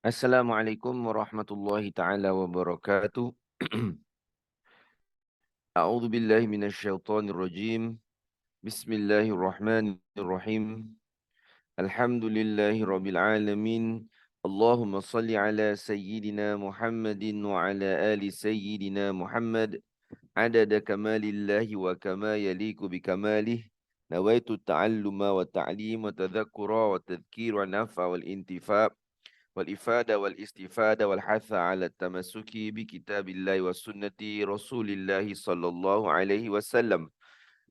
Assalamualaikum warahmatullahi taala wabarakatuh. A'udzu billahi minasyaitonir rajim. Bismillahirrahmanirrahim. Alhamdulillahirabbil alamin. Allahumma shalli ala sayyidina Muhammadin wa ala ali sayyidina Muhammad adada kamalillahi wa kama yaliku bikamalih. Nawaitu ta'alluma wa ta'lim wa tadhakkura wa tadhkir wa nafa wal intifa' والإفادة والاستفادة والحث على التمسك بكتاب الله وسنة رسول الله صلى الله عليه وسلم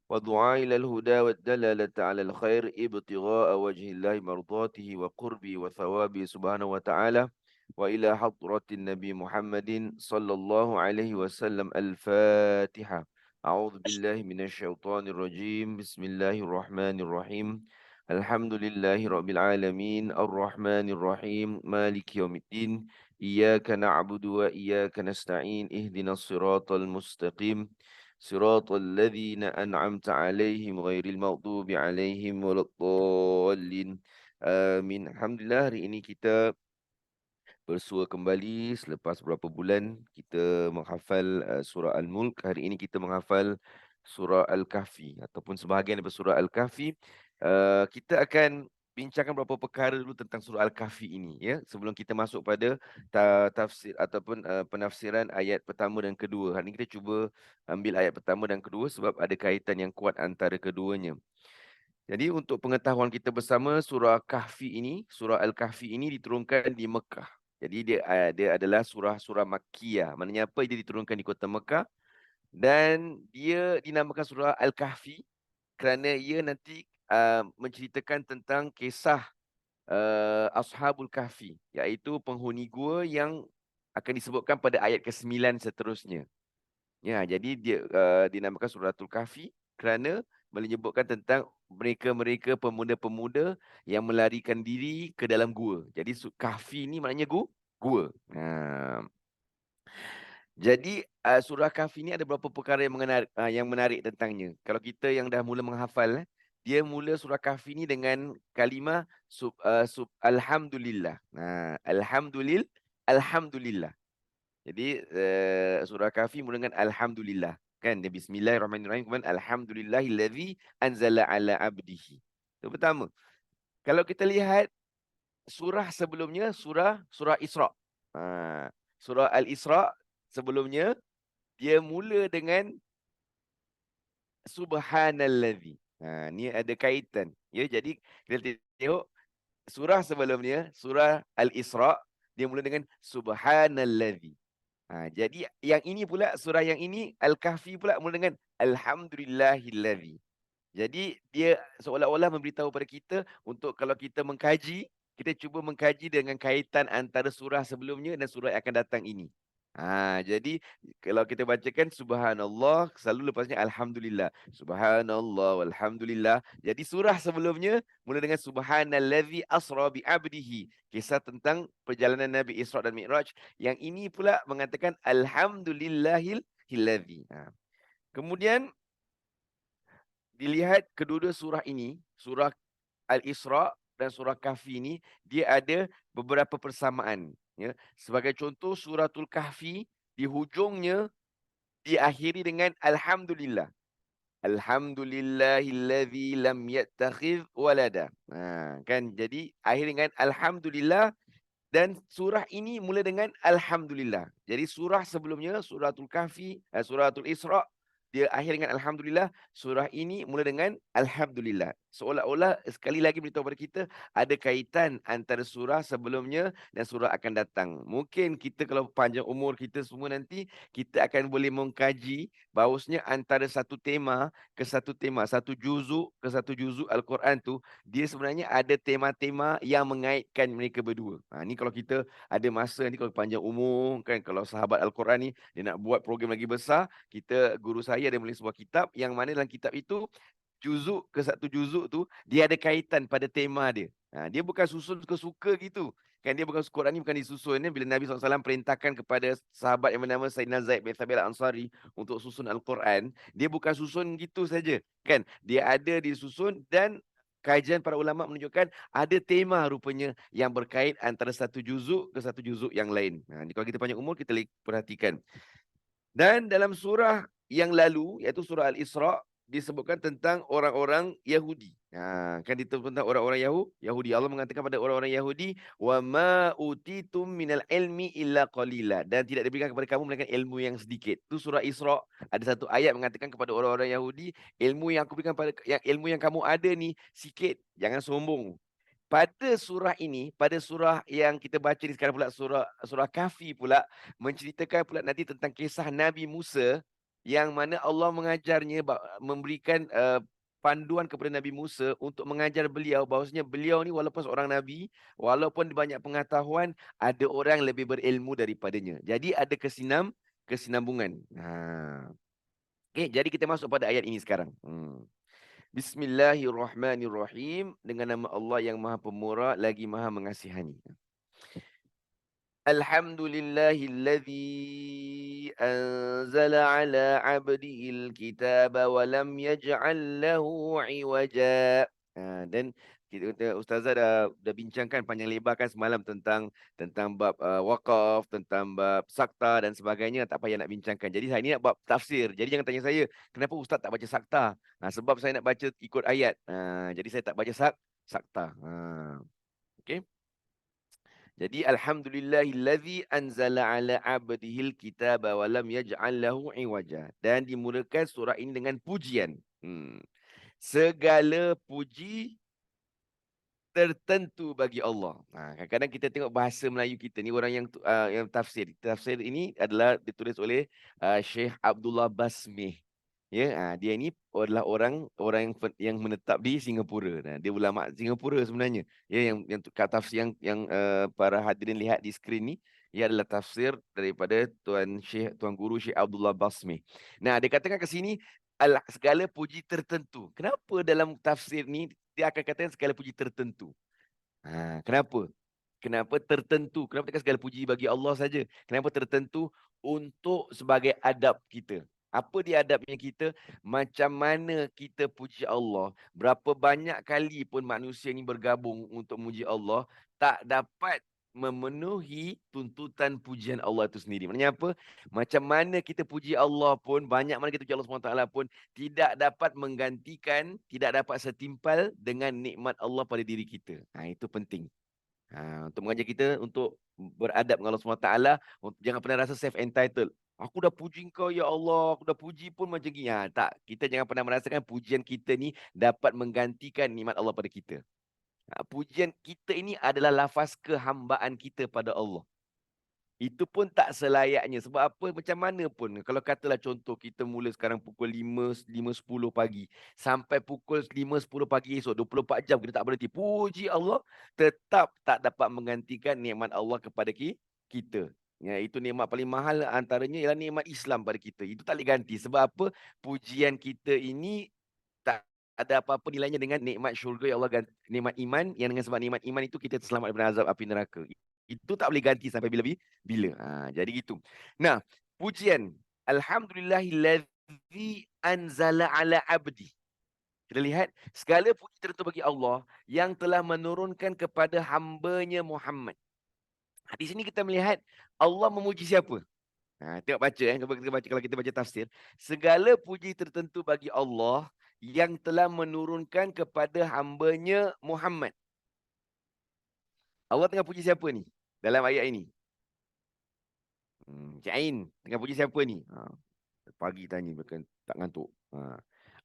ودعاء إلى الهدى والدلالة على الخير ابتغاء وجه الله مرضاته وقربه وثوابه سبحانه وتعالى وإلى حضرة النبي محمد صلى الله عليه وسلم الفاتحة. أعوذ بالله من الشيطان الرجيم. بسم الله الرحمن الرحيم. الحمد لله رب العالمين الرحمن الرحيم مالك يوم الدين إياك نعبد وإياك نستعين اهدنا الصراط المستقيم صراط الذين أنعمت عليهم غير المغضوب عليهم ولا الضالين. Amin. Alhamdulillah, hari ini kita bersua kembali selepas beberapa bulan kita menghafal surah Al-Mulk. Hari ini kita menghafal surah Al-Kahfi ataupun sebahagian daripada surah Al-Kahfi. Kita akan bincangkan beberapa perkara dulu tentang surah Al-Kahfi ini, ya, sebelum kita masuk pada tafsir ataupun penafsiran ayat pertama dan kedua. Hari ini kita cuba ambil ayat pertama dan kedua sebab ada kaitan yang kuat antara keduanya. Jadi untuk pengetahuan kita bersama, surah Kahfi ini, surah Al-Kahfi ini diturunkan di Mekah. Jadi dia adalah surah-surah Makkiyah. Maknanya apa? Dia diturunkan di kota Mekah dan dia dinamakan surah Al-Kahfi kerana ia nanti menceritakan tentang kisah Ashabul Kahfi, iaitu penghuni gua yang akan disebutkan pada ayat ke-9 seterusnya. Ya, jadi dia dinamakan Suratul Kahfi kerana menyebutkan tentang mereka-mereka pemuda-pemuda yang melarikan diri ke dalam gua. Jadi Kahfi ni maknanya gua. Jadi surah Kahfi ni ada beberapa perkara yang menarik tentangnya. Kalau kita yang dah mula menghafal, dia mula surah Kahfi ni dengan kalimah alhamdulillah. Alhamdulillah. Jadi surah Kahfi mula dengan alhamdulillah. Kan dia bismillahirrahmanirrahim, kemudian alhamdulillahillazi anzala ala abdihi. Itu pertama. Kalau kita lihat surah sebelumnya, surah Isra. Surah Al-Isra sebelumnya dia mula dengan subhanallazi. Ni ada kaitan. Ya, jadi kita tengok surah sebelumnya, surah Al-Isra, dia mula dengan subhanallazi. Jadi yang ini pula, surah yang ini Al-Kahfi pula mula dengan alhamdulillahillazi. Jadi dia seolah-olah memberitahu pada kita untuk kalau kita mengkaji, kita cuba mengkaji dengan kaitan antara surah sebelumnya dan surah yang akan datang ini. Jadi kalau kita bacakan subhanallah, selalu lepasnya alhamdulillah. Subhanallah walhamdulillah. Jadi surah sebelumnya mula dengan subhanallazi asra bi abdihi. Kisah tentang perjalanan Nabi Isra dan Mi'raj. Yang ini pula mengatakan alhamdulillahilladzi. Kemudian dilihat kedua-dua surah ini, surah Al-Isra dan surah Kahfi ini, dia ada beberapa persamaan. Ya. Sebagai contoh, suratul Kahfi di hujungnya diakhiri dengan Alhamdulillah. Alhamdulillahilladzi lam yattakhidh walada. Kan, jadi akhir dengan Alhamdulillah dan surah ini mula dengan Alhamdulillah. Jadi surah sebelumnya, suratul Kahfi, suratul Isra, dia akhir dengan Alhamdulillah. Surah ini mula dengan Alhamdulillah. Seolah-olah sekali lagi beritahu kepada kita ada kaitan antara surah sebelumnya dan surah akan datang. Mungkin kita kalau panjang umur kita semua nanti, kita akan boleh mengkaji bahawasanya antara satu tema ke satu tema, satu juzuk ke satu juzuk Al-Quran tu, dia sebenarnya ada tema-tema yang mengaitkan mereka berdua. Ni kalau kita ada masa nanti, kalau panjang umur kan, kalau sahabat Al-Quran ni dia nak buat program lagi besar, guru saya ada menulis sebuah kitab yang mana dalam kitab itu juzuk ke satu juzuk tu dia ada kaitan pada tema dia. Dia bukan susun suka-suka gitu. Kan dia bukan Quran ni bukan disusun bila Nabi SAW perintahkan kepada sahabat yang bernama Sayyidina Zaid bin Thabit Al-Ansari untuk susun Al-Quran, dia bukan susun gitu saja. Kan? Dia ada disusun dan kajian para ulama menunjukkan ada tema rupanya yang berkait antara satu juzuk ke satu juzuk yang lain. Kalau kita panjang umur, kita perhatikan. Dan dalam surah yang lalu, iaitu surah Al-Isra, disebutkan tentang orang-orang Yahudi. Kan disebut tentang orang-orang Yahudi. Allah mengatakan pada orang-orang Yahudi, wa ma utitum minal ilmi illa qalila. Dan tidak diberikan kepada kamu melainkan ilmu yang sedikit. Itu surah Isra. Ada satu ayat mengatakan kepada orang-orang Yahudi, ilmu yang aku berikan ilmu yang kamu ada ni sikit. Jangan sombong. Pada surah ini, pada surah yang kita baca ni sekarang pula, surah Kahfi pula, menceritakan pula nanti tentang kisah Nabi Musa, yang mana Allah mengajarnya, memberikan panduan kepada Nabi Musa untuk mengajar beliau bahawasanya beliau ni walaupun seorang Nabi, walaupun banyak pengetahuan, ada orang lebih berilmu daripadanya. Jadi ada kesinambungan. Okay, jadi kita masuk pada ayat ini sekarang. Bismillahirrahmanirrahim. Dengan nama Allah yang Maha Pemurah lagi Maha Mengasihani. Alhamdulillahilladzi anzala ala 'abdihil kitaba wa lam yaj'al lahu 'iwaja. Dan Ustazah dah bincangkan panjang lebar kan semalam tentang bab wakaf, tentang bab sakta dan sebagainya. Tak payah nak bincangkan. Jadi hari ini nak bab tafsir. Jadi jangan tanya saya, kenapa Ustaz tak baca sakta? Sebab saya nak baca ikut ayat. Jadi saya tak baca sakta. Okey. Jadi alhamdulillahillazi anzala ala 'abdihil kitaba wa lam yaj'al lahu 'iwaja. Dan dimulakan surah ini dengan pujian. Segala puji tertentu bagi Allah. Kadang-kadang kita tengok bahasa Melayu kita ni, orang yang tafsir. Tafsir ini adalah ditulis oleh Syekh Abdullah Basmih. Ya, dia ini adalah orang yang menetap di Singapura. Dia ulama Singapura sebenarnya. Ya, yang tafsir yang para hadirin lihat di skrin ni, ia adalah tafsir daripada Tuan Guru Syekh Abdullah Basmih. Dia katakan ke sini segala puji tertentu. Kenapa dalam tafsir ni dia akan katakan segala puji tertentu? Kenapa? Kenapa tertentu? Kenapa tak segala puji bagi Allah saja? Kenapa tertentu? Untuk sebagai adab kita. Apa dia adabnya kita? Macam mana kita puji Allah? Berapa banyak kali pun manusia ni bergabung untuk muji Allah, tak dapat memenuhi tuntutan pujian Allah itu sendiri. Maksudnya apa? Macam mana kita puji Allah pun, banyak mana kita puji Allah SWT pun, tidak dapat menggantikan, tidak dapat setimpal dengan nikmat Allah pada diri kita. Itu penting. Untuk mengajar kita untuk beradab dengan Allah SWT. Jangan pernah rasa self-entitled. Aku dah puji kau ya Allah, aku dah puji pun macam gini. Tak, kita jangan pernah merasakan pujian kita ni dapat menggantikan nikmat Allah pada kita. Pujian kita ini adalah lafaz kehambaan kita pada Allah. Itu pun tak selayaknya. Sebab apa? Macam mana pun. Kalau katalah contoh kita mula sekarang pukul 5.10 pagi. Sampai pukul 5.10 pagi esok. 24 jam kita tak berhenti. Puji Allah. Tetap tak dapat menggantikan nikmat Allah kepada kita. Itu nikmat paling mahal antaranya ialah nikmat Islam pada kita. Itu tak boleh ganti. Sebab apa? Pujian kita ini tak ada apa-apa nilainya dengan nikmat syurga yang Allah ganti. Nikmat iman. Yang dengan sebab nikmat iman itu kita terselamat daripada azab api neraka. Itu tak boleh ganti sampai bila-bila. Jadi gitu. Pujian. Alhamdulillahilladzi anzala ala abdi. Kita lihat, segala puji tertentu bagi Allah yang telah menurunkan kepada hamba-Nya Muhammad. Di sini kita melihat Allah memuji siapa? Tengok baca kalau kita baca tafsir. Segala puji tertentu bagi Allah yang telah menurunkan kepada hamba-Nya Muhammad. Allah tengah puji siapa ni dalam ayat ini? Cik Ain tengah puji siapa ni? Pagi tanya bukan tak ngantuk.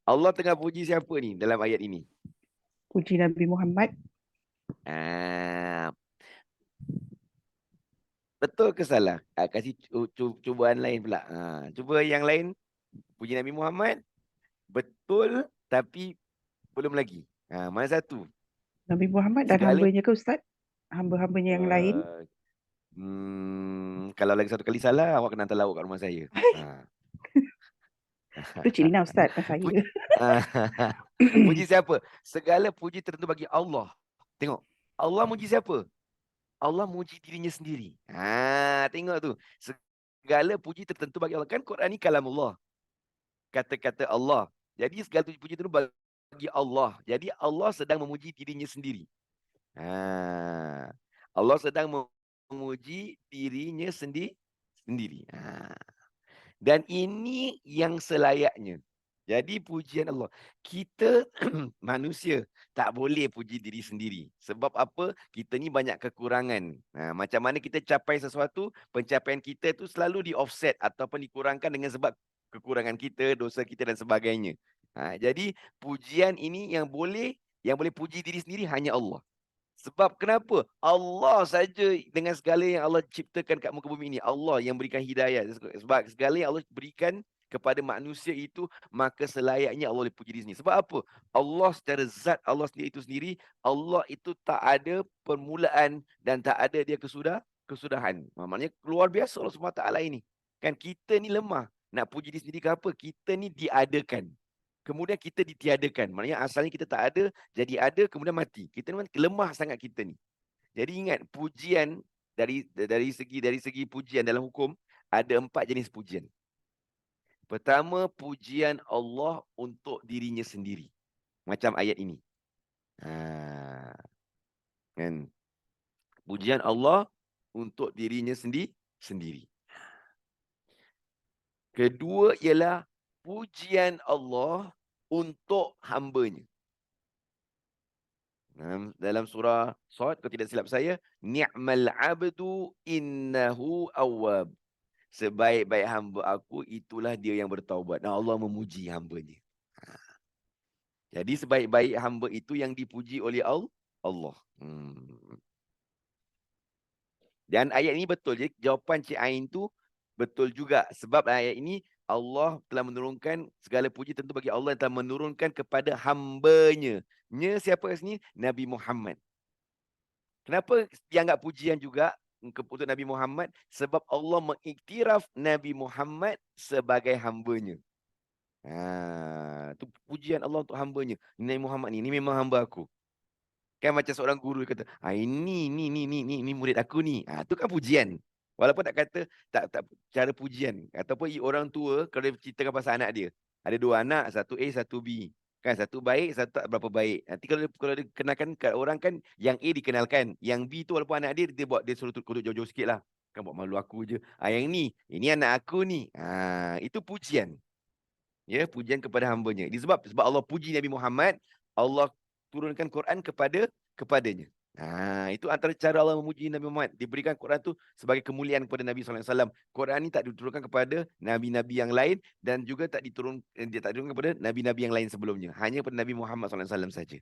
Allah tengah puji siapa ni dalam ayat ini? Puji Nabi Muhammad. Betul ke salah? Kasih cubaan lain pula. Cuba yang lain. Puji Nabi Muhammad. Betul tapi belum lagi. Mana satu? Nabi Muhammad dan hamba-Nya ke Ustaz? Hamba-hambanya yang lain? Kalau lagi satu kali salah, awak kena hantar lauk kat rumah saya. Itu Cik Lina Ustaz, kan saya. Puji siapa? Segala puji tertentu bagi Allah. Tengok. Allah muji siapa? Allah muji dirinya sendiri. Tengok tu. Segala puji tertentu bagi Allah. Kan Quran ni kalam Allah. Kata-kata Allah. Jadi segala puji itu bagi bagi Allah. Jadi Allah sedang memuji dirinya sendiri. Allah sedang memuji dirinya sendiri. Dan ini yang selayaknya. Jadi pujian Allah. Kita manusia tak boleh puji diri sendiri. Sebab apa? Kita ni banyak kekurangan. Macam mana kita capai sesuatu, pencapaian kita tu selalu di offset ataupun dikurangkan dengan sebab kekurangan kita, dosa kita dan sebagainya. Jadi pujian ini yang boleh puji diri sendiri hanya Allah. Sebab kenapa? Allah saja dengan segala yang Allah ciptakan kat muka bumi ini. Allah yang berikan hidayah. Sebab segala yang Allah berikan kepada manusia itu, maka selayaknya Allah dipuji di sini. Sebab apa? Allah secara zat Allah sendiri itu sendiri, Allah itu tak ada permulaan dan tak ada dia kesudahan. Maknanya luar biasa Allah SWT ini. Kan kita ni lemah. Nak puji diri sendiri ke apa? Kita ni diadakan. Kemudian kita ditiadakan. Maknanya asalnya kita tak ada, jadi ada, kemudian mati. Kita ni lemah sangat kita ni. Jadi ingat, pujian dari segi pujian dalam hukum, ada 4 jenis pujian. Pertama, pujian Allah untuk dirinya sendiri. Macam ayat ini. Kan? Pujian Allah untuk dirinya sendiri. Kedua ialah pujian Allah untuk hambanya. Dalam surah Shad, kalau tidak silap saya, ni'mal abdu innahu awwab. Sebaik-baik hamba aku, itulah dia yang bertaubat. Dan Allah memuji hambanya. Jadi sebaik-baik hamba itu yang dipuji oleh Allah. Dan ayat ini betul. Jadi jawapan Cik Ain tu betul juga. Sebab ayat ini Allah telah menurunkan segala puji tentu bagi Allah yang telah menurunkan kepada hambanya. Siapa kat sini? Nabi Muhammad. Kenapa dianggap pujian juga untuk Nabi Muhammad? Sebab Allah mengiktiraf Nabi Muhammad sebagai hambanya. Itu pujian Allah untuk hambanya. Nabi Muhammad ni memang hamba aku. Kan macam seorang guru kata, ini murid aku ni. Tu kan pujian. Walaupun tak kata, tak cara pujian. Ataupun orang tua, kalau dia ceritakan pasal anak dia. Ada 2 anak, satu A, satu B. Kan satu baik, satu tak berapa baik. Nanti kalau dia kenalkan kat orang kan, yang A dikenalkan. Yang B tu walaupun anak dia suruh duduk jauh-jauh sikit lah. Kan buat malu aku je. Yang ini anak aku ni. Itu pujian. Ya, pujian kepada hambanya. Sebab Allah puji Nabi Muhammad, Allah turunkan Quran kepadanya. Itu antara cara Allah memuji Nabi Muhammad. Diberikan Quran tu sebagai kemuliaan kepada Nabi SAW. Quran ni tak diturunkan kepada nabi-nabi yang lain dan juga tak diturunkan kepada nabi-nabi yang lain sebelumnya. Hanya kepada Nabi Muhammad SAW saja.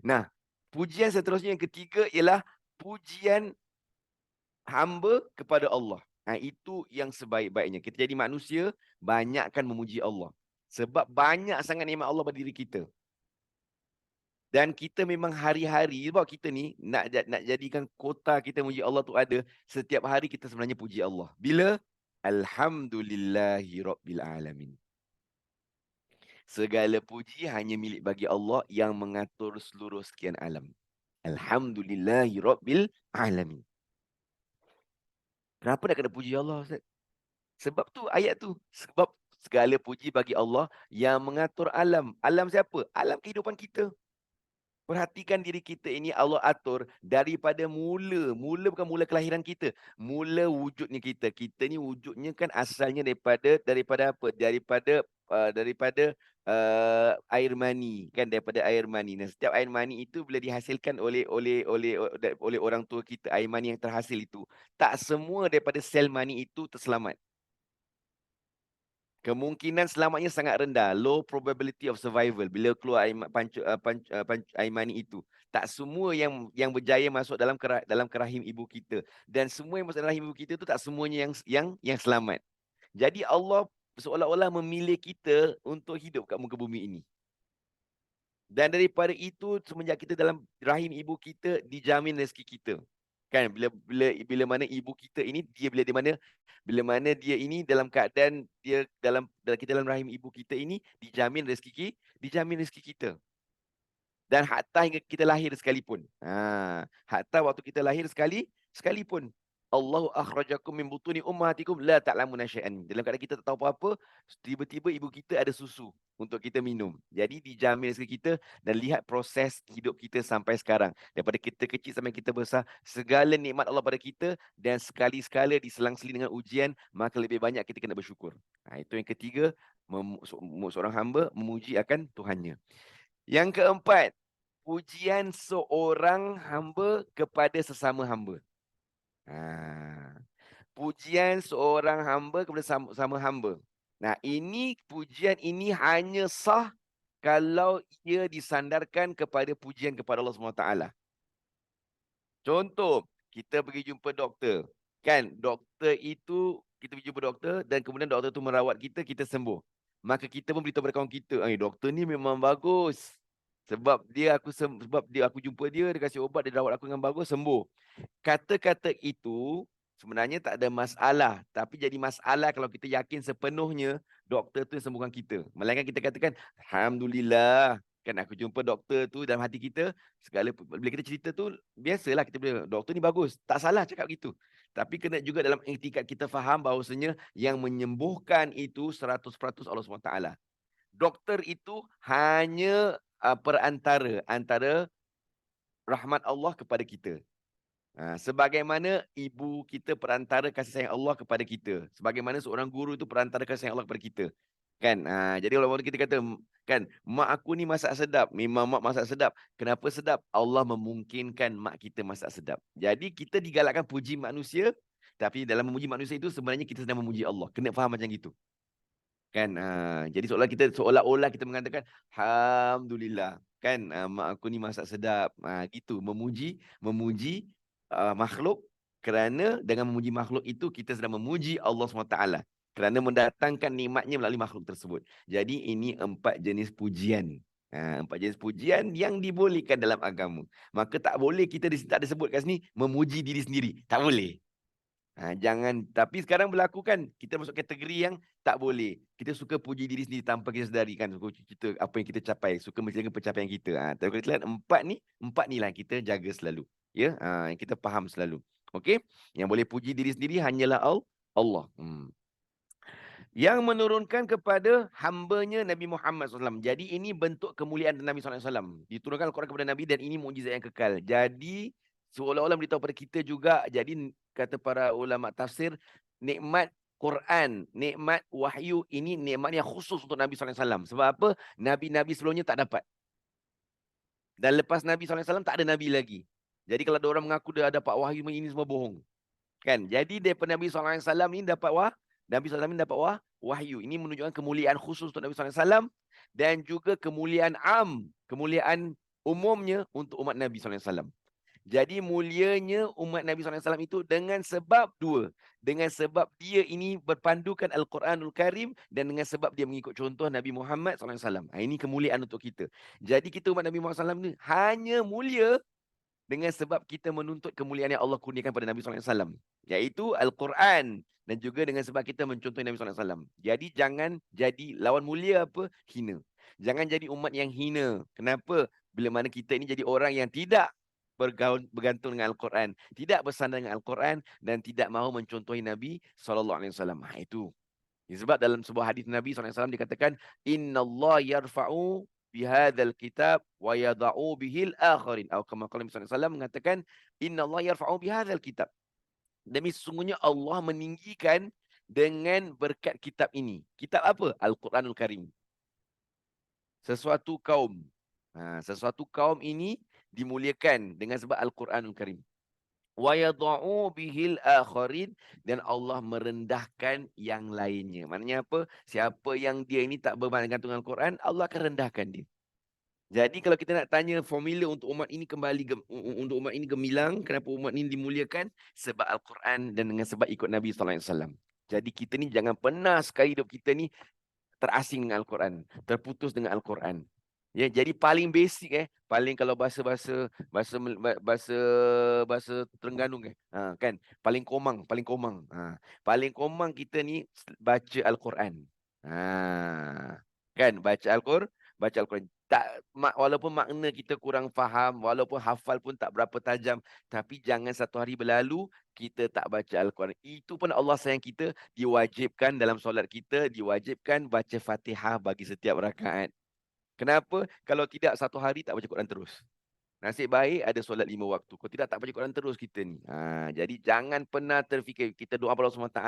Nah, pujian seterusnya yang ketiga ialah pujian hamba kepada Allah. Itu yang sebaik-baiknya. Kita jadi manusia, banyakkan memuji Allah. Sebab banyak sangat nikmat Allah pada diri kita. Dan kita memang hari-hari, sebab kita ni nak jadikan kota kita memuji Allah tu ada, setiap hari kita sebenarnya puji Allah. Bila? Alhamdulillahi Rabbil Alamin. Segala puji hanya milik bagi Allah yang mengatur seluruh sekian alam. Alhamdulillahi Rabbil Alamin. Kenapa nak kena puji Allah, Ustaz? Sebab tu ayat tu. Sebab segala puji bagi Allah yang mengatur alam. Alam siapa? Alam kehidupan kita. Perhatikan diri kita ini Allah atur daripada mula. Mula bukan mula kelahiran kita. Mula wujudnya kita. Kita ni wujudnya kan asalnya daripada apa? Daripada air mani, kan, daripada air mani. Nah, setiap air mani itu bila dihasilkan oleh orang tua kita, air mani yang terhasil itu, tak semua daripada sel mani itu terselamat. Kemungkinan selamatnya sangat rendah. Low probability of survival. Bila keluar air mani itu. Tak semua yang berjaya masuk dalam rahim ibu kita. Dan semua yang masuk dalam rahim ibu kita itu tak semuanya yang selamat. Jadi Allah seolah-olah memilih kita untuk hidup kat muka bumi ini. Dan daripada itu, semenjak kita dalam rahim ibu kita, dijamin rezeki kita. Kan, bila mana ibu kita ini, bila mana dia ini dalam keadaan kita dalam rahim ibu kita ini, dijamin rezeki kita. Dan hatta hingga kita lahir sekalipun. Hatta waktu kita lahir sekalipun. Allahu akhrajakum min butuni ummahatikum la ta'lamuna syai'an. Dalam keadaan kita tak tahu apa-apa, tiba-tiba ibu kita ada susu untuk kita minum. Jadi dijamin rezeki kita dan lihat proses hidup kita sampai sekarang. Daripada kita kecil sampai kita besar, segala nikmat Allah pada kita dan sekali-sekala diselang-seling dengan ujian, maka lebih banyak kita kena bersyukur. Itu yang ketiga, seorang hamba memuji akan Tuhannya. Yang keempat, pujian seorang hamba kepada sesama hamba. Pujian seorang hamba kepada sama hamba. Nah, pujian ini hanya sah kalau ia disandarkan kepada pujian kepada Allah SWT. Contoh, kita pergi jumpa doktor. Kan, doktor itu, kita pergi jumpa doktor dan kemudian doktor itu merawat kita, kita sembuh. Maka kita pun beritahu kepada kawan kita, doktor ni memang bagus. Sebab aku jumpa dia, dia kasih ubat, dia rawat aku dengan bagus, sembuh. Kata-kata itu sebenarnya tak ada masalah. Tapi jadi masalah kalau kita yakin sepenuhnya doktor tu yang sembuhkan kita. Melainkan kita katakan, Alhamdulillah. Kan aku jumpa doktor tu dalam hati kita, bila kita cerita tu, biasalah kita bilang, doktor ni bagus. Tak salah cakap gitu. Tapi kena juga dalam etikat kita faham bahawasanya yang menyembuhkan itu 100% Allah SWT. Doktor itu hanya perantara antara rahmat Allah kepada kita. Sebagaimana ibu kita perantara kasih sayang Allah kepada kita. Sebagaimana seorang guru itu perantara kasih sayang Allah kepada kita. Kan? Jadi kalau kita kata, kan, mak aku ni masak sedap. Memang mak masak sedap. Kenapa sedap? Allah memungkinkan mak kita masak sedap. Jadi kita digalakkan puji manusia. Tapi dalam memuji manusia itu sebenarnya kita sedang memuji Allah. Kena faham macam gitu. Kan? Jadi seolah-olah kita mengatakan, Alhamdulillah. Kan? Mak aku ni masak sedap. Gitu. Memuji makhluk, kerana dengan memuji makhluk itu kita sedang memuji Allah SWT kerana mendatangkan nikmatnya melalui makhluk tersebut. Jadi ini 4 jenis pujian. 4 jenis pujian yang dibolehkan dalam agama. Maka tak boleh kita tak disebut kat sini memuji diri sendiri. Tak boleh. Jangan. Tapi sekarang berlaku kan, kita masuk kategori yang tak boleh. Kita suka puji diri sendiri tanpa kita sedari kan. Kita apa yang kita capai, suka menjaga pencapaian kita. Tapi kalau kita lihat empat ni lah kita jaga selalu. Ya, yang kita faham selalu. Okey, yang boleh puji diri sendiri hanyalah Allah. Yang menurunkan kepada hambanya Nabi Muhammad SAW. Jadi ini bentuk kemuliaan Nabi SAW. Diturunkan Al-Quran kepada Nabi dan ini mukjizat yang kekal. Jadi seolah-olah beritahu kepada kita juga. Jadi kata para ulama tafsir, nikmat Quran, nikmat wahyu ini nikmat yang khusus untuk Nabi SAW. Sebab apa? Nabi-Nabi sebelumnya tak dapat. Dan lepas Nabi SAW tak ada Nabi lagi. Jadi kalau ada orang mengaku dia dapat wahyu, ini semua bohong. Kan? Jadi daripada Nabi SAW ini dapat Nabi SAW ini dapat wahyu. Ini menunjukkan kemuliaan khusus untuk Nabi SAW dan juga kemuliaan kemuliaan umumnya untuk umat Nabi SAW. Jadi mulianya umat Nabi SAW itu dengan sebab dua. Dengan sebab dia ini berpandukan Al-Quranul Karim dan dengan sebab dia mengikut contoh Nabi Muhammad SAW. Ini kemuliaan untuk kita. Jadi kita umat Nabi Muhammad SAW ini hanya mulia dengan sebab kita menuntut kemuliaan yang Allah kurniakan pada Nabi SAW. Iaitu Al-Quran. Dan juga dengan sebab kita mencontohi Nabi SAW. Jadi jangan jadi lawan mulia hina. Jangan jadi umat yang hina. Kenapa? Bila mana kita ini jadi orang yang tidak bergantung dengan Al-Quran. Tidak bersandar dengan Al-Quran. Dan tidak mahu mencontohi Nabi SAW. Itu. Sebab dalam sebuah hadis Nabi SAW dikatakan, Inna Allah yarfa'u bihadzal kitab wa yada'u bihil akharin. Atau kama qala Nabi SAW mengatakan, Inna Allah yarfa'u bihadzal kitab. Demi sesungguhnya Allah meninggikan dengan berkat kitab ini. Kitab apa? Al-Quranul Karim. Sesuatu kaum. Sesuatu kaum ini dimuliakan dengan sebab Al-Quranul Karim. Wa yada'u bihil akharin, dan Allah merendahkan yang lainnya. Maknanya apa? Siapa yang dia ini tak bergantung dengan Al-Quran, Allah akan rendahkan dia. Jadi kalau kita nak tanya formula untuk umat ini untuk umat ini gemilang, kenapa umat ini dimuliakan? Sebab Al-Quran dan dengan sebab ikut Nabi SAW. Jadi kita ni jangan pernah sekali hidup kita ni terasing dengan Al-Quran, terputus dengan Al-Quran. Ya, jadi paling basic paling kalau bahasa Terengganu kan, paling komang. Paling komang kita ni baca Al-Quran. Kan, baca Al-Quran. Walaupun makna kita kurang faham, walaupun hafal pun tak berapa tajam, tapi jangan satu hari berlalu kita tak baca Al-Quran. Itu pun Allah sayang kita, diwajibkan dalam solat kita, diwajibkan baca Fatihah bagi setiap rakaat. Kenapa? Kalau tidak, satu hari tak baca Quran terus. Nasib baik ada solat 5 waktu. Kalau tidak, tak baca Quran terus kita ni. Jadi jangan pernah terfikir. Kita doa pada Allah SWT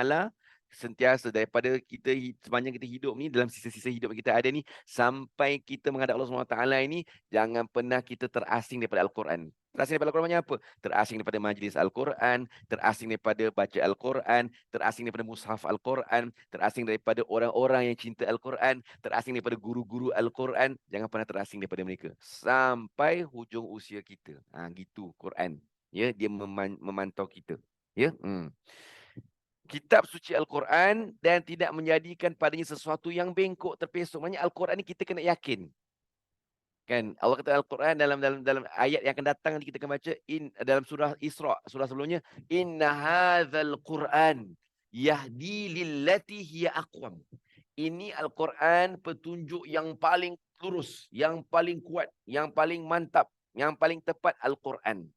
sentiasa daripada kita sepanjang kita hidup ni, dalam sisa-sisa hidup yang kita ada ni, sampai kita menghadap Allah SWT ini, jangan pernah kita terasing daripada Al-Quran. Terasing daripada Al-Quran macam apa? Terasing daripada majlis Al-Quran, terasing daripada baca Al-Quran, terasing daripada mushaf Al-Quran, terasing daripada orang-orang yang cinta Al-Quran, terasing daripada guru-guru Al-Quran. Jangan pernah terasing daripada mereka sampai hujung usia kita. Gitu Quran. Ya, dia memantau kita. Ya. Kitab suci Al-Quran dan tidak menjadikan padanya sesuatu yang bengkok, terpesong. Maksudnya Al-Quran ni kita kena yakin. Kan Allah kata Al-Quran dalam ayat yang akan datang, nanti kita akan baca dalam surah Isra, surah sebelumnya, inna hadzal Quran yahdi lillati hiya aqwam. Ini Al-Quran petunjuk yang paling lurus, yang paling kuat, yang paling mantap, yang paling tepat. Al-Quran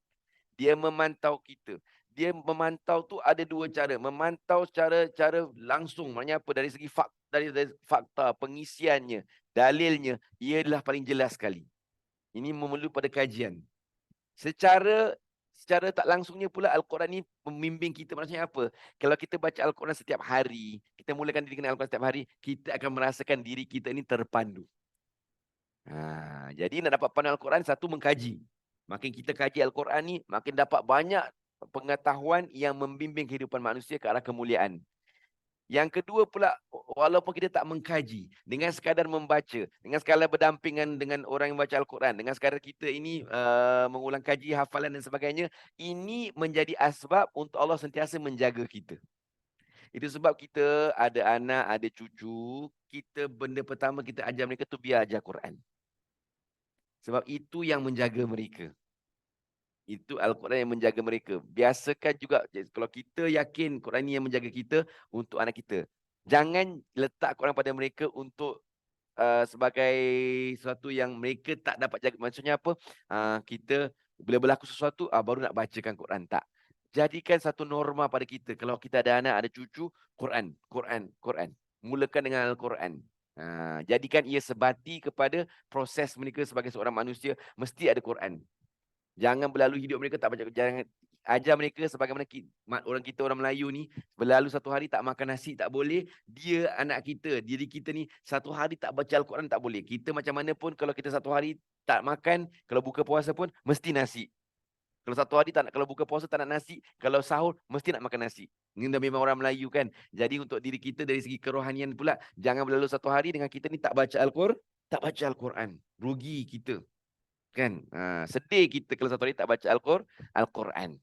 dia memantau kita. Dia memantau tu ada dua cara. Memantau secara langsung. Maknanya apa? Dari segi dari fakta, pengisiannya, dalilnya, ia adalah paling jelas sekali. Ini memerlu pada kajian. Secara tak langsungnya pula, Al-Quran ni membimbing kita. Maksudnya apa? Kalau kita baca Al-Quran setiap hari, kita mulakan diri dengan Al-Quran setiap hari, kita akan merasakan diri kita ini terpandu. Jadi nak dapat pandu Al-Quran, satu, mengkaji. Makin kita kaji Al-Quran ni, makin dapat banyak pengetahuan yang membimbing kehidupan manusia ke arah kemuliaan. Yang kedua pula, walaupun kita tak mengkaji, dengan sekadar membaca, dengan sekadar berdampingan dengan orang yang baca Al-Quran, dengan sekadar kita ini mengulang kaji, hafalan dan sebagainya, ini menjadi asbab untuk Allah sentiasa menjaga kita. Itu sebab kita ada anak, ada cucu, kita benda pertama kita ajar mereka tu biar ajar Quran. Sebab itu yang menjaga mereka. Itu Al-Quran yang menjaga mereka. Biasakan juga, kalau kita yakin Quran ni yang menjaga kita, untuk anak kita. Jangan letak Quran pada mereka untuk sebagai sesuatu yang mereka tak dapat jaga. Maksudnya apa? Kita bila berlaku sesuatu, baru nak bacakan Quran. Tak. Jadikan satu norma pada kita. Kalau kita ada anak, ada cucu, Quran. Mulakan dengan Al-Quran. Jadikan ia sebati kepada proses mereka sebagai seorang manusia. Mesti ada Quran. Jangan berlalu hidup mereka tak baca. Jangan ajar mereka sebagaimana orang Melayu ni, berlalu satu hari tak makan nasi tak boleh. Dia anak kita, diri kita ni, satu hari tak baca Al-Quran tak boleh. Kita macam mana pun, kalau kita satu hari tak makan, kalau buka puasa pun mesti nasi. Kalau satu hari kalau buka puasa tak nak nasi, kalau sahur mesti nak makan nasi. Ini dah memang orang Melayu kan. Jadi untuk diri kita dari segi kerohanian pula, jangan berlalu satu hari dengan kita ni tak baca Al-Quran. Rugi kita. Kan? Sedih kita kalau satu hari tak baca Al-Quran.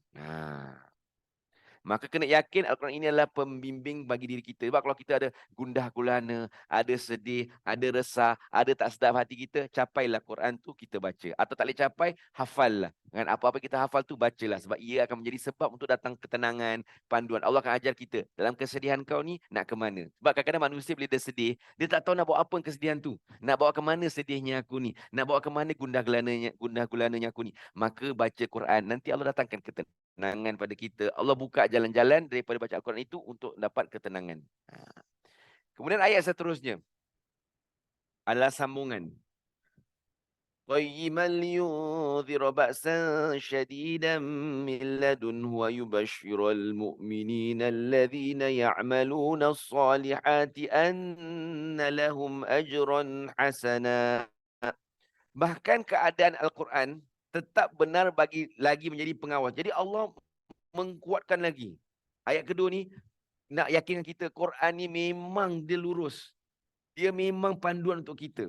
Maka kena yakin Al-Quran ini adalah pembimbing bagi diri kita. Sebab kalau kita ada gundah gulana, ada sedih, ada resah, ada tak sedap hati kita, capailah Quran tu kita baca. Atau tak boleh capai, hafallah. Dengan apa-apa kita hafal tu, bacalah. Sebab ia akan menjadi sebab untuk datang ketenangan, panduan. Allah akan ajar kita, dalam kesedihan kau ni, nak ke mana. Sebab kadang-kadang manusia bila dia sedih, dia tak tahu nak bawa apa kesedihan tu. Nak bawa ke mana sedihnya aku ni. Nak bawa ke mana gundah gulananya aku ni. Maka baca Quran. Nanti Allah datangkan ketenangan pada kita. Allah buka jalan-jalan daripada baca Al-Quran itu untuk dapat ketenangan. Kemudian ayat seterusnya adalah sambungan. Qayyiman liyunzira ba'san shadidan min ladunhu wa yubashshiral mu'minina alladhina ya'maluna as-salihati anna lahum ajran hasana. Bahkan keadaan Al-Quran tetap benar lagi menjadi pengawas. Jadi Allah mengkuatkan lagi. Ayat kedua ni nak yakinkan kita Quran ni memang dia lurus. Dia memang panduan untuk kita.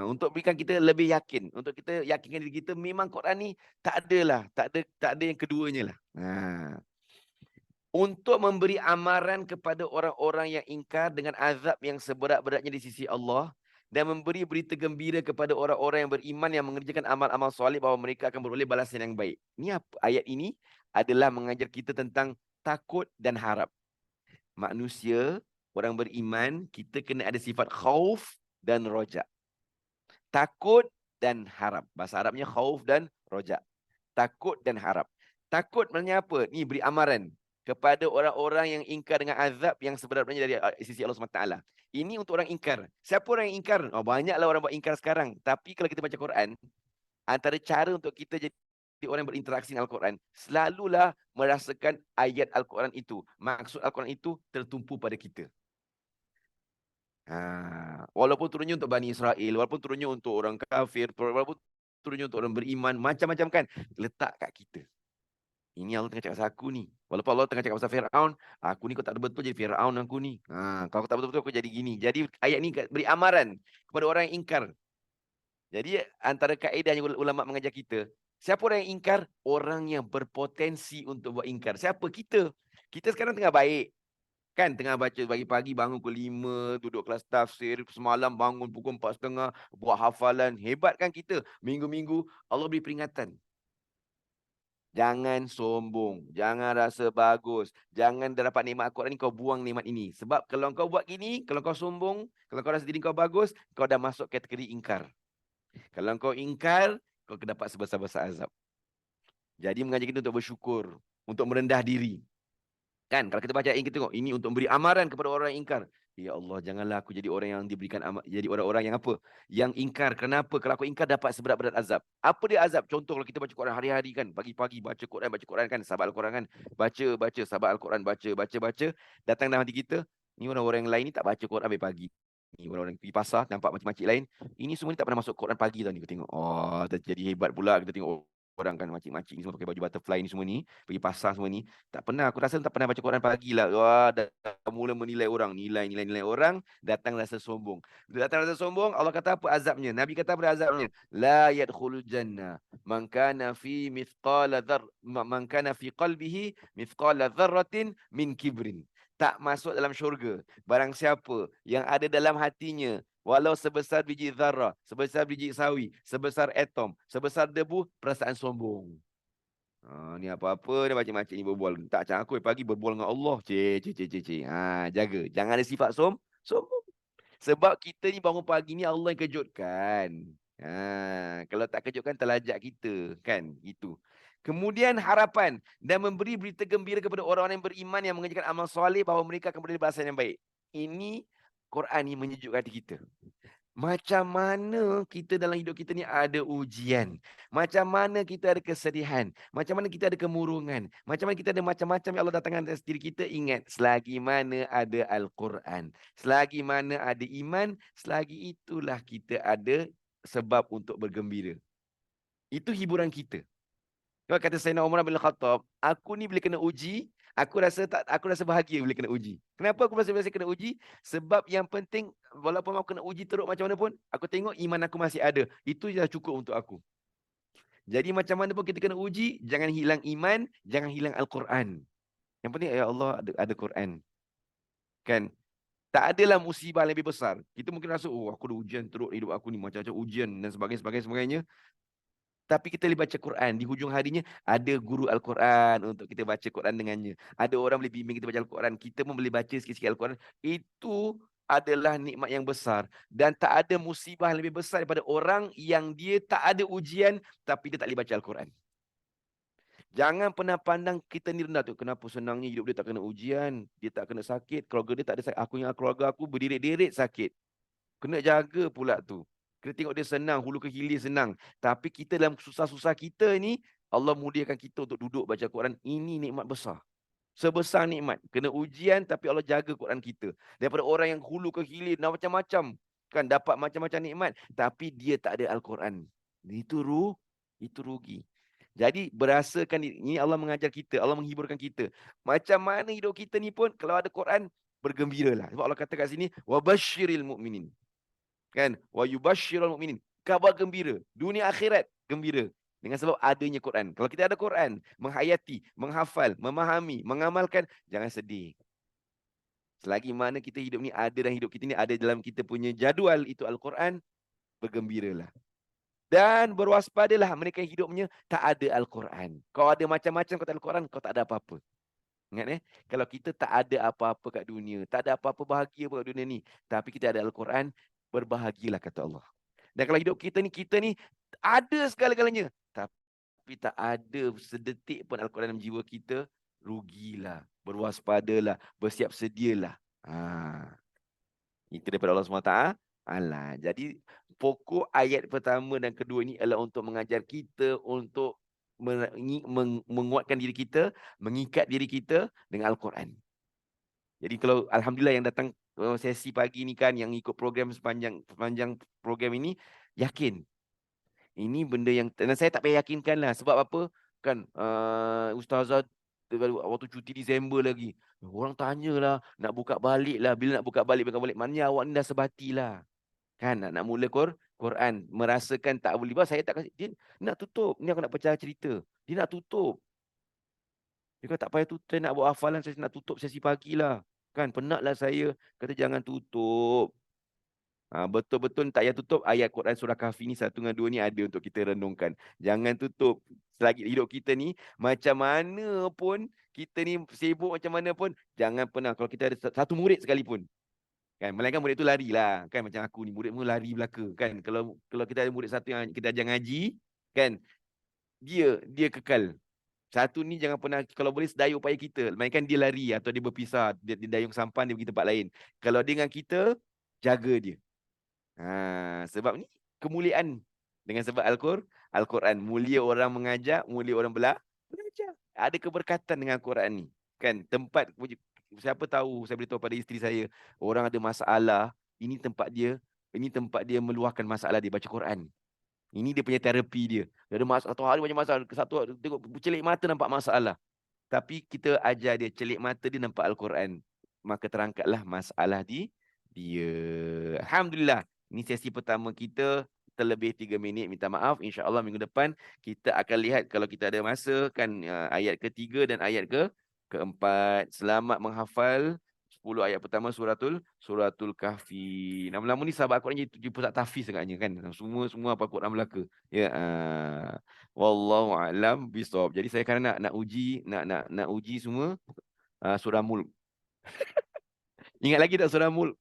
Untuk berikan kita lebih yakin, untuk kita yakinkan diri kita memang Quran ni tak ada yang keduanya lah. Untuk memberi amaran kepada orang-orang yang ingkar dengan azab yang seberat-beratnya di sisi Allah, dan memberi berita gembira kepada orang-orang yang beriman yang mengerjakan amal-amal soleh bahawa mereka akan beroleh balasan yang baik. Ayat ini adalah mengajar kita tentang takut dan harap. Manusia, orang beriman, kita kena ada sifat khauf dan roja. Takut dan harap. Bahasa Arabnya khauf dan roja. Takut dan harap. Takut maknanya apa? Ni beri amaran kepada orang-orang yang ingkar dengan azab yang sebenarnya dari sisi Allah SWT. Ini untuk orang ingkar. Siapa orang yang ingkar? Oh, banyaklah orang buat ingkar sekarang. Tapi kalau kita baca Quran, antara cara untuk kita jadi orang yang berinteraksi dengan Al-Quran, selalulah merasakan ayat Al-Quran itu, maksud Al-Quran itu tertumpu pada kita. Walaupun turunnya untuk Bani Israel, walaupun turunnya untuk orang kafir, walaupun turunnya untuk orang beriman, macam-macam kan, letak kat kita. Ini Allah tengah cakap pasal aku ni. Walaupun Allah tengah cakap pasal Fir'aun, aku ni kau tak ada betul jadi Fir'aun aku ni. Kalau aku tak betul-betul aku jadi gini. Jadi ayat ni beri amaran kepada orang yang ingkar. Jadi antara kaedah yang ulama mengajar kita, siapa orang yang ingkar? Orang yang berpotensi untuk buat ingkar. Siapa? Kita. Kita sekarang tengah baik. Kan tengah baca pagi-pagi bangun pukul 5, duduk kelas tafsir, semalam bangun pukul 4:30, buat hafalan. Hebat kan kita? Minggu-minggu Allah beri peringatan. Jangan sombong, jangan rasa bagus, jangan dah dapat nikmat Al-Quran ni kau buang nikmat ini. Sebab kalau kau buat gini, kalau kau sombong, kalau kau rasa diri kau bagus, kau dah masuk kategori ingkar. Kalau kau ingkar, kau akan dapat sebesar-besar azab. Jadi mengajar kita untuk bersyukur, untuk merendah diri. Kan kalau kita baca ayat kita tengok ini untuk beri amaran kepada orang yang ingkar. Ya Allah, janganlah aku jadi orang yang diberikan jadi orang-orang yang apa? Yang ingkar. Kenapa? Kalau aku ingkar dapat seberat-berat azab. Apa dia azab? Contoh kalau kita baca Quran hari-hari kan, pagi-pagi baca Quran kan, sahabat Al-Quran kan, baca sahabat Al-Quran, baca, datang dalam hati kita, ni orang-orang yang lain ni tak baca Quran sampai pagi. Ni orang-orang pergi pasar nampak makcik-makcik lain, ini semua ni tak pernah masuk Quran pagi tau ni, kita tengok. Oh, jadi hebat pula kita tengok orang kan makcik-makcik ni semua pakai baju butterfly ni semua ni, pergi pasar semua ni. Tak pernah, aku rasa tak pernah baca Quran pagi lah. Wah, dah mula menilai orang, nilai orang, datang rasa sombong. Bila datang rasa sombong, Allah kata apa azabnya? Nabi kata apa azabnya? La yadkhulul jannah man kana fi mithqala dzar man kana fi qalbihi mithqala dzarratin min kibrin. Tak masuk dalam syurga barang siapa yang ada dalam hatinya walau sebesar biji zarah, sebesar biji sawi, sebesar atom, sebesar debu, perasaan sombong. Ni apa-apa dia macam-macam ni berbual. Tak macam aku pagi berbual dengan Allah. Cik. Jaga. Jangan ada sifat sombong. Sebab kita ni bangun pagi ni Allah yang kejutkan. Kalau tak kejutkan terlajak kita. Kan? Itu. Kemudian harapan dan memberi berita gembira kepada orang-orang yang beriman yang mengerjakan amal soleh bahawa mereka akan berada di balasan yang baik. Ini Quran ni menyejukkan hati kita. Macam mana kita dalam hidup kita ni ada ujian. Macam mana kita ada kesedihan. Macam mana kita ada kemurungan. Macam mana kita ada macam-macam yang Allah datangkan atas diri kita. Ingat, selagi mana ada Al-Quran. Selagi mana ada iman. Selagi itulah kita ada sebab untuk bergembira. Itu hiburan kita. Kalau kata Sayyidina Umar bin Khattab, aku ni bila kena uji, aku rasa bahagia bila kena uji. Kenapa aku rasa kena uji? Sebab yang penting, walaupun aku kena uji teruk macam mana pun, aku tengok iman aku masih ada. Itu dah cukup untuk aku. Jadi macam mana pun kita kena uji, jangan hilang iman, jangan hilang Al-Quran. Yang penting, ya Allah, ada Quran. Kan? Tak adalah musibah yang lebih besar. Kita mungkin rasa, aku ada ujian teruk hidup aku ni, macam-macam ujian dan sebagainya. Tapi kita boleh baca Quran. Di hujung harinya ada guru Al-Quran untuk kita baca Quran dengannya. Ada orang boleh bimbing kita baca Al-Quran. Kita pun boleh baca sikit-sikit Al-Quran. Itu adalah nikmat yang besar. Dan tak ada musibah yang lebih besar daripada orang yang dia tak ada ujian tapi dia tak boleh baca Al-Quran. Jangan pernah pandang kita ni rendah tu. Kenapa senangnya hidup dia tak kena ujian. Dia tak kena sakit. Keluarga dia tak ada sakit. Keluarga aku berderet-deret sakit. Kena jaga pula tu. Kita tengok dia senang, hulu ke hilir senang. Tapi kita dalam susah-susah kita ni, Allah muliakan kita untuk duduk baca Quran. Ini nikmat besar. Sebesar nikmat. Kena ujian tapi Allah jaga Quran kita. Daripada orang yang hulu ke hilir, macam-macam. Kan dapat macam-macam nikmat. Tapi dia tak ada Al-Quran. Itu rugi. Jadi berasakan ini Allah mengajar kita. Allah menghiburkan kita. Macam mana hidup kita ni pun, kalau ada Quran, bergembiralah. Sebab Allah kata kat sini, wabashiril mu'minin. Kan? Wa yubashshirul mu'minin. Kabar gembira, dunia akhirat gembira dengan sebab adanya Quran. Kalau kita ada Quran, menghayati, menghafal, memahami, mengamalkan, jangan sedih. Selagi mana kita hidup ni ada dan hidup kita ni ada dalam kita punya jadual itu Al-Quran, bergembiralah. Dan berwaspadalah mereka yang hidupnya tak ada Al-Quran. Kau ada macam-macam kau tak ada Al-Quran, kau tak ada apa-apa. Ingat kalau kita tak ada apa-apa kat dunia, tak ada apa-apa bahagia kat dunia ni, tapi kita ada Al-Quran, berbahagialah kata Allah. Dan kalau hidup kita ni ada segala-galanya, tapi tak ada sedetik pun Al-Quran dalam jiwa kita, rugilah, berwaspadalah, bersiap sedialah. Itu daripada Allah SWT. Jadi pokok ayat pertama dan kedua ini adalah untuk mengajar kita untuk menguatkan diri kita, mengikat diri kita dengan Al-Quran. Jadi kalau Alhamdulillah yang datang sesi pagi ni kan, yang ikut program sepanjang program ini, yakin. Ini benda yang, dan saya tak payah yakinkan lah. Sebab apa? Kan Ustazah waktu cuti Disember lagi, orang tanyalah, nak buka balik lah. Bila nak buka balik, maknanya awak ni dah sebati lah. Kan nak mula Quran, merasakan tak boleh. Sebab saya tak kasih, dia nak tutup. Ni aku nak pecah cerita. Dia nak tutup. Dia kata tak payah tutup, saya nak buat hafalan, saya nak tutup sesi pagi lah. Kan penatlah saya. Kata jangan tutup. Betul-betul tak payah tutup. Ayat Quran surah Kahfi ni 1 dengan 2 ni ada untuk kita renungkan. Jangan tutup. Selagi hidup kita ni, macam mana pun, kita ni sibuk macam mana pun, jangan pernah, kalau kita ada satu murid sekalipun, kan, melainkan murid tu lari lah. Kan macam aku ni, murid mu lari belaka. Kan kalau kita ada murid satu yang kita ajar ngaji, kan, dia kekal. Satu ni jangan pernah, kalau boleh sedaya upaya kita, melainkan dia lari atau dia berpisah, dia dayung sampan, dia pergi tempat lain. Kalau dia dengan kita, jaga dia. Sebab ni kemuliaan dengan sebab Al-Quran. Mulia orang mengajar, mulia orang belajar. Ada keberkatan dengan Al-Quran ni. Kan tempat, siapa tahu, saya beritahu pada isteri saya, orang ada masalah, ini tempat dia meluahkan masalah dia, baca Quran. Ini dia punya terapi dia. Dia ada masalah, satu hari banyak masalah, satu tengok celik mata nampak masalah. Tapi kita ajar dia, celik mata dia nampak Al-Quran, maka terangkatlah masalah dia. Alhamdulillah. Ini sesi pertama kita, terlebih 3 minit. Minta maaf. InsyaAllah minggu depan kita akan lihat kalau kita ada masa, kan, ayat ketiga dan ayat keempat. Selamat menghafal 10 ayat pertama suratul Kahfi. Lama-lama ni sahabat Al-Quran jadi pusat tahfiz agaknya, kan. Semua apa Quran Melaka. Ya. Wallahu a'lam bishawab. Jadi saya kan nak uji semua surah Mulk. Ingat lagi tak surah Mulk?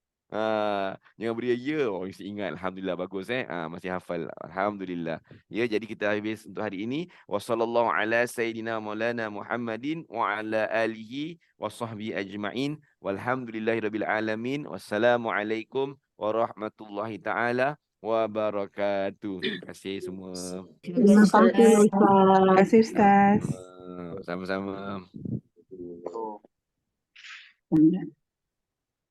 Jangan beri ya. Oh, mesti ingat. Alhamdulillah, bagus masih hafal. Alhamdulillah. Ya, jadi kita habis untuk hari ini. Wassallallahu ala sayyidina maulana Muhammadin wa ala alihi wa sahbihi ajma'in. Walhamdulillahirabbil alamin. Wassalamualaikum warahmatullahi taala wabarakatuh. Terima kasih semua. Terima kasih, Terima kasih, Ustaz. Sama-sama. Ustaz.